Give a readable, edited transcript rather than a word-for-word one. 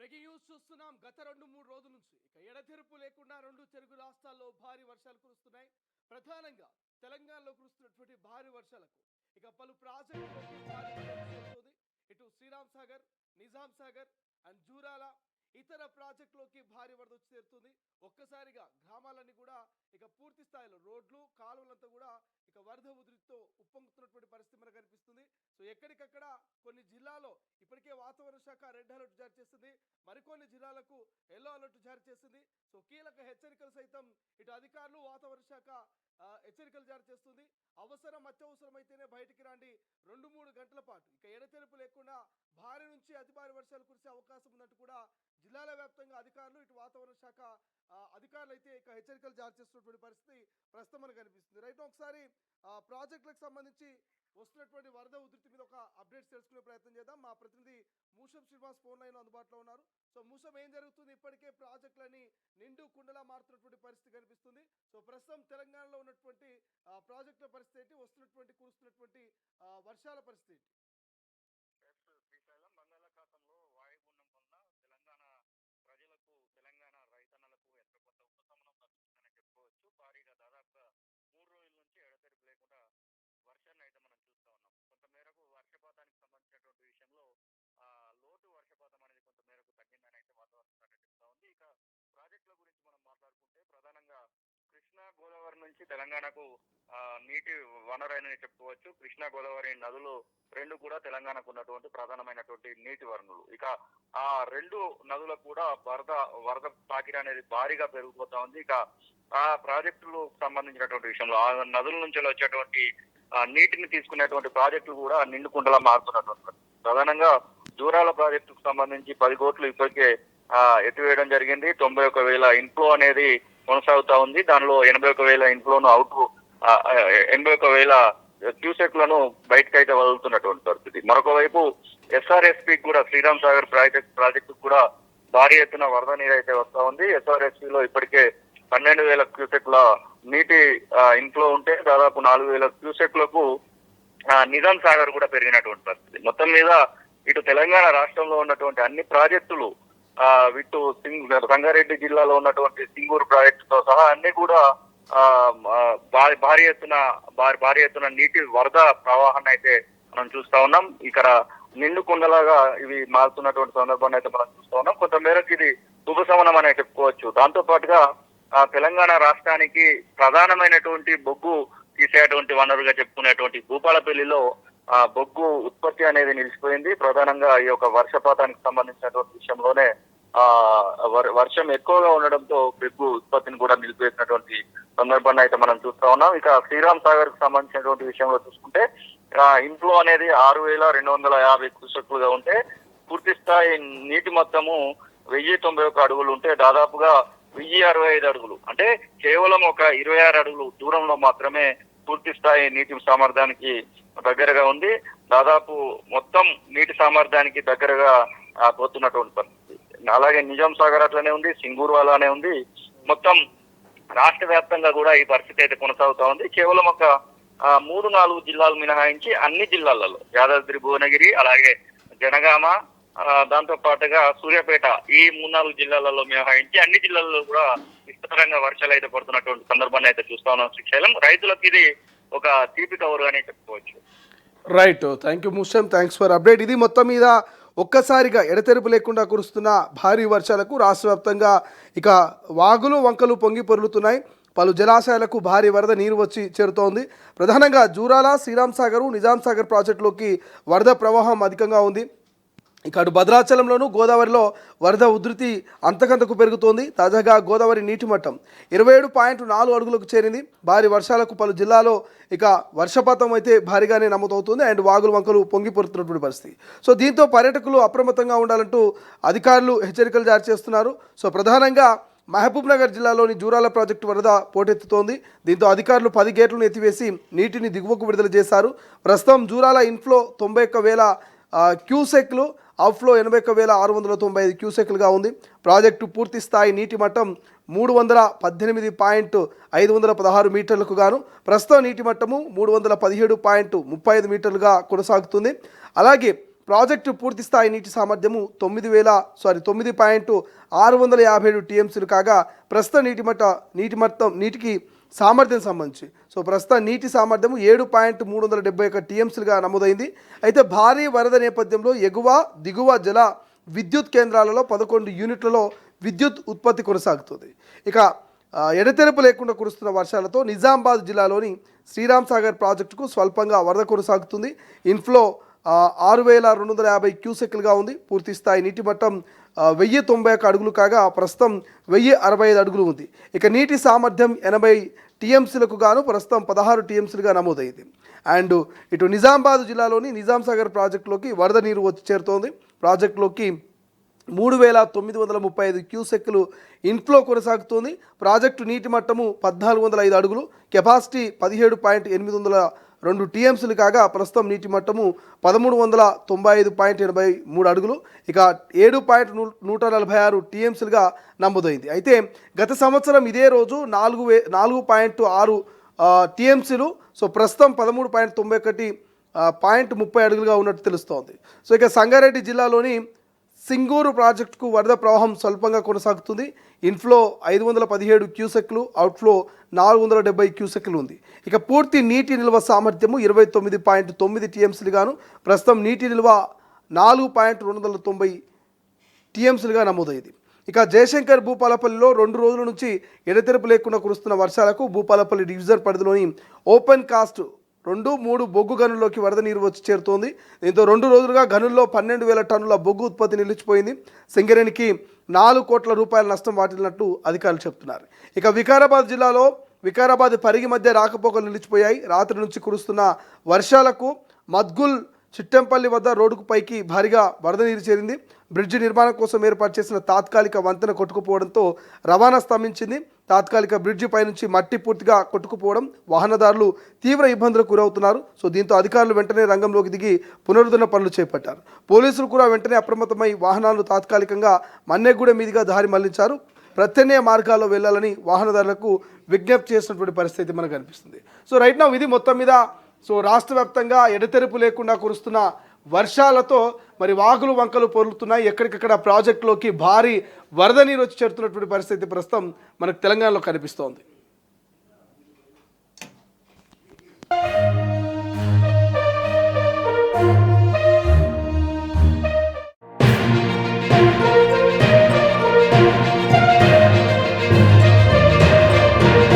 Breaking news చూస్తున్నాం. గత 2-3 రోజుల నుంచి ఎడతెరిపి లేకుండా 2 తెలుగు రాష్ట్రాల్లో భారీ వర్షాలు కురుస్తున్నాయి. ప్రధానంగా తెలంగాణలో కురుస్తున్నటువంటి భారీ వర్షాలకు పలు ప్రాజెక్టులకి భారీ వస్తుంది. ఇటు శ్రీరామ్ సాగర్, నిజాం సాగర్ అండ్ జూరాల ఇతర ప్రాజెక్టులోకి భారీ వరద వచ్చి చేరుతుంది. ఒక్కసారిగా గ్రామాలన్నీ కూడా పూర్తి స్థాయిలో రోడ్లు కాలువలంతా కూడా వరద ఉధృతితో ఉప్పొంగుతున్నటువంటి పరిస్థితి మనకు కనిపిస్తుంది. సో ఎక్కడికక్కడ కొన్ని జిల్లాలో ఇప్పటికే వాతావరణ శాఖ రెడ్ అలర్ట్ జారీ చేసింది, మరికొన్ని జిల్లాలకు ఎల్లో అలర్ట్ జారీ చేసింది. సో కీలక హెచ్చరికలు సైతం ఇటు అధికారులు వాతావరణ శాఖ హెచ్చరికలు జారీ చేస్తుంది. అత్యవసరమైతేనే బయటికి రండి. 2-3 గంటల పాటు ఎడతెరిపి లేకుండా భారీ నుంచి అతి భారీ వర్షాలు కురిసే అవకాశం ఉందంటూ కూడా జిల్లాల వ్యాప్తంగా అధికారులు ఇటు వాతావరణ శాఖ అధికారులు అయితే హెచ్చరికలు జారీ చేస్తున్నటువంటి పరిస్థితి ప్రస్తుతం మనకు కనిపిస్తుంది. రైట్, ఒకసారి ప్రాజెక్టులకు సంబంధించి వస్తున్నటువంటి వరద ఉధృతి మీద ఒక అప్డేట్స్ తెలుసుకునే ప్రయత్నం చేద్దాం. మా ప్రతినిధి మూషం శ్రీనివాస్ ఫోన్ లైన్ అందుబాటులో ఉన్నారు. సో మూషం, ఏం జరుగుతుంది? ఇప్పటికే ప్రాజెక్టులని నిండు కుండలా మారుతున్నటువంటి పరిస్థితి కనిపిస్తుంది. సో ప్రస్తుతం తెలంగాణలో ఉన్నటువంటి ప్రాజెక్టుల పరిస్థితి ఏంటి? కురుస్తున్నటువంటి వర్షాల పరిస్థితి ఏంటి? శ్రీశైలం బంగాళాఖాతంలో వాయుగుండం వలన తెలంగాణ ప్రజలకు, తెలంగాణ రైతన్నలకు ఎంతో కొంత ఉపశమనం లభిస్తుందని చెప్పుకోవచ్చు. భారీగా దాదాపుగా 3 రోజుల నుంచి ఎడతెరిపి లేకుండా వర్షాన్ని అయితే మనం చూస్తూ ఉన్నాం. కొంతమేరకు వర్షపాతానికి సంబంధించినటువంటి విషయంలో లోటు వర్షపాతం అనేది కొంతమేరకు తగ్గిందని అయితే వాతావరణ శాఖ చెప్తా ఉంది. ఇక ప్రాజెక్టుల గురించి మనం మాట్లాడుకుంటే ప్రధానంగా కృష్ణా గోదావరి నుంచి తెలంగాణకు నీటి వనరైన చెప్పుకోవచ్చు. కృష్ణా గోదావరి నదులు 2 కూడా తెలంగాణకు ఉన్నటువంటి ప్రధానమైనటువంటి నీటి వనరులు. ఇక ఆ 2 నదులకు కూడా వరద తాకిడి అనేది భారీగా పెరిగిపోతా ఉంది. ఇక ఆ ప్రాజెక్టులకు సంబంధించినటువంటి విషయంలో ఆ నదుల నుంచి వచ్చేటువంటి నీటిని తీసుకునేటువంటి ప్రాజెక్టులు కూడా నిండుకుండలా మారుతున్నటువంటి ప్రధానంగా జూరాల ప్రాజెక్టుకు సంబంధించి 10 కోట్లు ఇప్పటికే ఎత్తివేయడం జరిగింది. 91,000 ఇన్ఫ్లో అనేది కొనసాగుతా ఉంది. దానిలో 81,000 ఇన్ఫ్లోను అవుట్ 81,000 క్యూసెక్లను బయటకైతే వదులుతున్నటువంటి పరిస్థితి. మరొక వైపు ఎస్ఆర్ఎస్పీ కూడా శ్రీరామ్ సాగర్ ప్రాజెక్టు కూడా భారీ ఎత్తున వరద నీరు అయితే వస్తా ఉంది. ఎస్ఆర్ఎస్పీలో ఇప్పటికే 12,000 క్యూసెక్ల నీటి ఇన్ఫ్లో ఉంటే దాదాపు 4,000 క్యూసెక్లకు నిజాం సాగర్ కూడా పెరిగినటువంటి పరిస్థితి. మొత్తం మీద ఇటు తెలంగాణ రాష్ట్రంలో ఉన్నటువంటి అన్ని ప్రాజెక్టులు ఇటు రంగారెడ్డి జిల్లాలో ఉన్నటువంటి సింగూరు ప్రాజెక్టుతో సహా అన్ని కూడా భారీ ఎత్తున నీటి వరద ప్రవాహాన్ని అయితే మనం చూస్తా ఉన్నాం. ఇక్కడ నిండు కుండలాగా ఇవి మారుతున్నటువంటి సందర్భాన్ని అయితే మనం చూస్తా ఉన్నాం. కొంతమేరకు ఇది ఉపశమనం అనే చెప్పుకోవచ్చు. దాంతో పాటుగా తెలంగాణ రాష్ట్రానికి ప్రధానమైనటువంటి బొగ్గు తీసేటువంటి వనరుగా చెప్పుకునేటువంటి భూపాలపల్లిలో బొగ్గు ఉత్పత్తి అనేది నిలిచిపోయింది. ప్రధానంగా ఈ యొక్క వర్షపాతానికి సంబంధించినటువంటి విషయంలోనే వర్షం ఎక్కువగా ఉండడంతో బొగ్గు ఉత్పత్తిని కూడా నిలిపివేసినటువంటి సందర్భాన్ని అయితే మనం చూస్తా ఉన్నాం. ఇక శ్రీరామ్ సాగర్ కు సంబంధించినటువంటి విషయంలో చూసుకుంటే ఇన్ఫ్లో అనేది 6,250 క్యూసెక్లుగా ఉంటే పూర్తి స్థాయి నీటి మొత్తము 1,091 అడుగులు ఉంటే దాదాపుగా 1,065 అడుగులు, అంటే కేవలం ఒక 26 అడుగులు దూరంలో మాత్రమే పూర్తి స్థాయి నీటి సామర్థ్యానికి దగ్గరగా ఉంది. దాదాపు మొత్తం నీటి సామర్థ్యానికి దగ్గరగా పోతున్నటువంటి పరిస్థితి. అలాగే నిజాం సాగర్ అట్లనే ఉంది, సింగూరు అలానే ఉంది. మొత్తం రాష్ట్ర వ్యాప్తంగా కూడా ఈ పరిస్థితి అయితే కొనసాగుతా ఉంది. కేవలం ఒక 3-4 జిల్లాలు మినహాయించి అన్ని జిల్లాలలో యాదాద్రి, భువనగిరి, అలాగే జనగామ, దాంతో పాటుగా సూర్యాపేట, ఈ 3-4 జిల్లాలలో మినహాయించి అన్ని జిల్లాల్లో కూడా విస్తారంగా వర్షాలు అయితే పడుతున్నటువంటి సందర్భాన్ని అయితే చూస్తా ఉన్నాం. శ్రీశైలం, రైతులకు ఇది ఒక తీపి కవర్ అని చెప్పుకోవచ్చు. Right, thank you Musham, thanks for update. ఇది మొత్తం మీద ఒక్కసారిగా ఎడతెరిపి లేకుండా కురుస్తున్న భారీ వర్షాలకు రాష్ట్ర వ్యాప్తంగా వాగులు వంకలు పొంగి పొర్లుతున్నాయి. పలు జలాశయాలకు భారీ వరద నీరు వచ్చి చేరుతోంది. ప్రధానంగా జూరాల, శ్రీరామ్ సాగర్, నిజాం సాగర్ ప్రాజెక్టులోకి వరద ప్రవాహం అధికంగా ఉంది. అటు భద్రాచలంలోనూ గోదావరిలో వరద ఉధృతి అంతకంతకు పెరుగుతోంది. తాజాగా గోదావరి నీటి మట్టం 27.4 అడుగులకు చేరింది. భారీ వర్షాలకు పలు జిల్లాలో వర్షపాతం అయితే భారీగానే నమోదవుతుంది అండ్ వాగులు వంకలు పొంగి పొరుతున్నటువంటి పరిస్థితి. సో దీంతో పర్యాటకులు అప్రమత్తంగా ఉండాలంటూ అధికారులు హెచ్చరికలు జారీ చేస్తున్నారు. సో ప్రధానంగా మహబూబ్ నగర్ జిల్లాలోని జూరాల ప్రాజెక్టు వరద పోటెత్తుతోంది. దీంతో అధికారులు 10 గేట్లను ఎత్తివేసి నీటిని దిగువకు విడుదల చేశారు. ప్రస్తుతం జూరాల ఇన్ఫ్లో 91,000 క్యూసెక్లు, అవుట్ఫ్లో 81,695 క్యూసెక్లుగా ఉంది. ప్రాజెక్టు పూర్తి స్థాయి నీటి మట్టం 318.516 మీటర్లకు గాను ప్రస్తుతం నీటి మట్టము 317.35 మీటర్లుగా కొనసాగుతుంది. అలాగే ప్రాజెక్టు పూర్తి స్థాయి నీటి సామర్థ్యము 9,657 టీఎంసీలు కాగా ప్రస్తుత నీటికి సామర్థ్యం సంబంధించి ప్రస్తుత నీటి సామర్థ్యం 7,371 టీఎంసీలుగా నమోదైంది. అయితే భారీ వరద నేపథ్యంలో ఎగువ దిగువ జల విద్యుత్ కేంద్రాలలో 11 యూనిట్లలో విద్యుత్ ఉత్పత్తి కొనసాగుతుంది. ఇక ఎడతెరపు లేకుండా కురుస్తున్న వర్షాలతో నిజామాబాద్ జిల్లాలోని శ్రీరామ్ సాగర్ ప్రాజెక్టుకు స్వల్పంగా వరద కొనసాగుతుంది. ఇన్ఫ్లో 6,250 క్యూసెక్లుగా ఉంది. పూర్తి స్థాయి నీటి మట్టం 1,091 అడుగులు కాగా ప్రస్తుతం 1,065 అడుగులు ఉంది. ఇక నీటి సామర్థ్యం 80 టీఎంసీలకు గాను ప్రస్తుతం 16 టీఎంసీలుగా నమోదైంది. అండ్ ఇటు నిజామాబాద్ జిల్లాలోని నిజాం సాగర్ ప్రాజెక్టులోకి వరద నీరు వచ్చి చేరుతోంది. ప్రాజెక్టులోకి 3,935 క్యూసెక్లు ఇన్ఫ్లో కొనసాగుతోంది. ప్రాజెక్టు నీటి మట్టము 1,405 అడుగులు, కెపాసిటీ 17,802 టీఎంసీలు కాగా ప్రస్తుతం నీటి మట్టము 1,395.83 అడుగులు, ఇక 7,146 టీఎంసీలుగా నమోదైంది. అయితే గత సంవత్సరం ఇదే రోజు 4.6 టీఎంసీలు, ప్రస్తుతం 13.91.30 అడుగులుగా ఉన్నట్టు తెలుస్తోంది. ఇక సంగారెడ్డి జిల్లాలోని సింగూరు ప్రాజెక్టుకు వరద ప్రవాహం స్వల్పంగా కొనసాగుతుంది. ఇన్ఫ్లో 517 క్యూసెక్లు, అవుట్ఫ్లో 470 క్యూసెక్లు ఉంది. ఇక పూర్తి నీటి నిల్వ సామర్థ్యము 29.9 టీఎంసీలుగాను ప్రస్తుతం నీటి నిల్వ 4.290 టీఎంసీలుగా నమోదైంది. ఇక జయశంకర్ భూపాలపల్లిలో 2 రోజుల నుంచి ఎడతెరపు లేకుండా కురుస్తున్న వర్షాలకు భూపాలపల్లి డివిజన్ పరిధిలోని ఓపెన్ కాస్ట్ 2, 3 బొగ్గు గనుల్లోకి వరద నీరు వచ్చి చేరుతోంది. దీంతో 2 రోజులుగా గనుల్లో 12,000 టన్నుల బొగ్గు ఉత్పత్తి నిలిచిపోయింది. సింగరేణికి 4 కోట్ల రూపాయల నష్టం వాటిల్లినట్టు అధికారులు చెబుతున్నారు. ఇక వికారాబాద్ జిల్లాలో వికారాబాద్ పరిగి మధ్య రాకపోకలు నిలిచిపోయాయి. రాత్రి నుంచి కురుస్తున్న వర్షాలకు మద్గుల్ చిట్టంపల్లి వద్ద రోడ్డుకు పైకి భారీగా వరద నీరు చేరింది. బ్రిడ్జి నిర్మాణం కోసం ఏర్పాటు చేసిన తాత్కాలిక వంతెన కొట్టుకుపోవడంతో రవాణా స్తంభించింది. తాత్కాలిక బ్రిడ్జి పైనుంచి మట్టి పూర్తిగా కొట్టుకుపోవడం వాహనదారులు తీవ్ర ఇబ్బందులకు గురవుతున్నారు. దీంతో అధికారులు వెంటనే రంగంలోకి దిగి పునరుద్ధరణ పనులు చేపట్టారు. పోలీసులు కూడా వెంటనే అప్రమత్తమై వాహనాలను తాత్కాలికంగా మన్నెగూడెం మీదుగా దారి మళ్లించారు. ప్రత్యామ్నాయ మార్గాల్లో వెళ్లాలని వాహనదారులకు విజ్ఞప్తి చేసినటువంటి పరిస్థితి మనకు కనిపిస్తుంది. రైట్ నౌ ఇది మొత్తం మీద రాష్ట్ర వ్యాప్తంగా ఎడతెరపు లేకుండా కురుస్తున్న వర్షాలతో మరి వాగులు వంకలు పొర్లుతున్నాయి. ఎక్కడికక్కడ ప్రాజెక్టులోకి భారీ వరద నీరు వచ్చి చేరుతున్నటువంటి పరిస్థితి ప్రస్తుతం మనకు తెలంగాణలో కనిపిస్తోంది.